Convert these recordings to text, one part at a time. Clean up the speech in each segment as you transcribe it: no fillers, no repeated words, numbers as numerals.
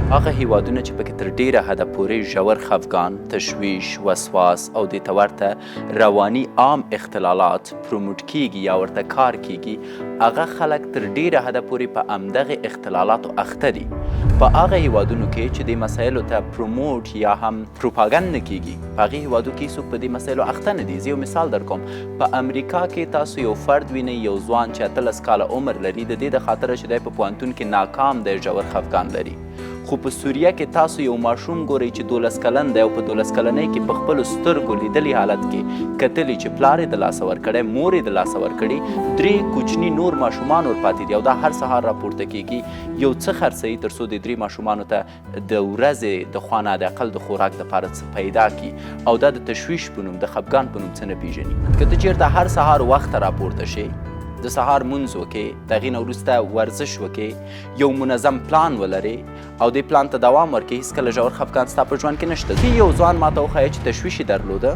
هغه هیوادونه چې پکې تر ډیره حده پورې ژور خفګان، تشویش، وسواس او دې ته ورته رواني عام اختلالات پروموټ کیږي یا ورته کار کیږي، هغه خلک تر ډیره حده پورې په همدغه اختلالاتو اخته دي. په هغه هیوادونو کې چې دې مسایلو ته پروموټ یا هم پروپاګند نه کیږي، په هغې هیوادو کې څوک په دې مسایلو اخته نه دي. زه یو مثال در کوم. په امریکا کې تاسو یو فرد وینئ، یو ځوان چې 18 کاله عمر لري، د دې د خاطره چې دی په پوهنتون کې ناکام دی، ژور خفګان لري. خو په سوریه کې تاسو یو ماشوم ګورئ چې 12 کلن دی او په 12 کلنۍ کې په خپلو سترګو لیدلي حالت کې کتلي چې پلار یې د لاسه ورکړی، مور یې د لاسه ورکړي، 3 کوچني نور ماشومان ورپاتې دي او دا هر سهار راپورته کیږي. یو څه خرڅوي تر څو د 3 ماشومانو ته د ورځې د خوا نه حداقل د خوراک دپاره څه پیدا کړي، او دا د تشویش په نوم، د خفګان په نوم څه نه پېژني. که ته چېرته هر سهار وخته راپورته شې، د سهار مونځ وکې، د هغې نه وروسته ورزش وکې، یو منظم پلان ولرې او دې پلان ته دوام ورکړې، هېڅکله ژور خفګان ستا په ژوند کې نشته. یو ځوان ما ته وښیه چې تشویش یې درلوده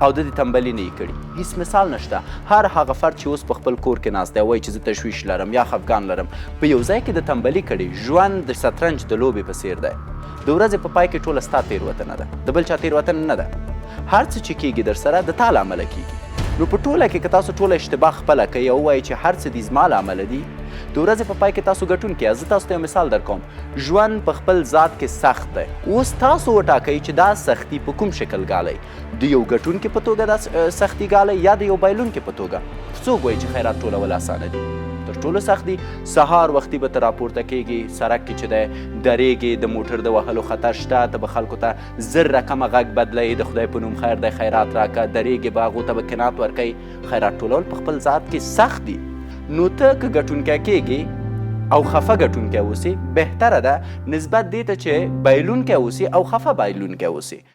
او د دې تنبلي نه یې کړي. هیڅ مثال نشته. هر هغه فرد چې اوس په خپل کور کې ناست دی وایي چې زه تشویش لرم یا خفګان لرم، په یو ځای کې د تنبلي کړي. ژوند د شطرنج د لوبې په څیر دی. د ورځې په پای کې ټوله ستا تېروتنه ده، د بل چا تېروتنه نه ده. هر څه چې کېږي در سره د تا له امله کېږي. نو په ټوله کې که تاسو ټوله اشتباه خپله کوئ او ووایئ چې هر څه دي زما له امله دي، د ورځې په پای کې تاسو ګټونکي یاست. زه تاسو ته یو مثال در کوم. ژوند په خپل ذات کې سخت دی. اوس تاسو وټاکئ چې دا سختي په کوم شکل ګالئ، د یو ګټونکي په توګه دا سختي ګالئ یا د یو بایلونکي په توګه. څوک وایي چې خیرات ټولول اسانه دي؟ تر ټولو سخت دي. سهار وختي به ته راپورته کېږي، سړک کې چې دی درېږې، د موټر د وهلو خطر شته، ته به خلکو ته 1000 رقمه غږ بدلوي، د خدای په نوم خیر دی، خیرات راکړه، درېږې به هغو ته به قناعت ورکوي. خیرات ټولول په خپل ذات کې سخت دي. نو ته که ګټونکی کېږي او خفه ګټونکی اوسې، بهتره ده نسبت دې ته چې بایلونکی اوسې او خفه بایلونکی اوسې.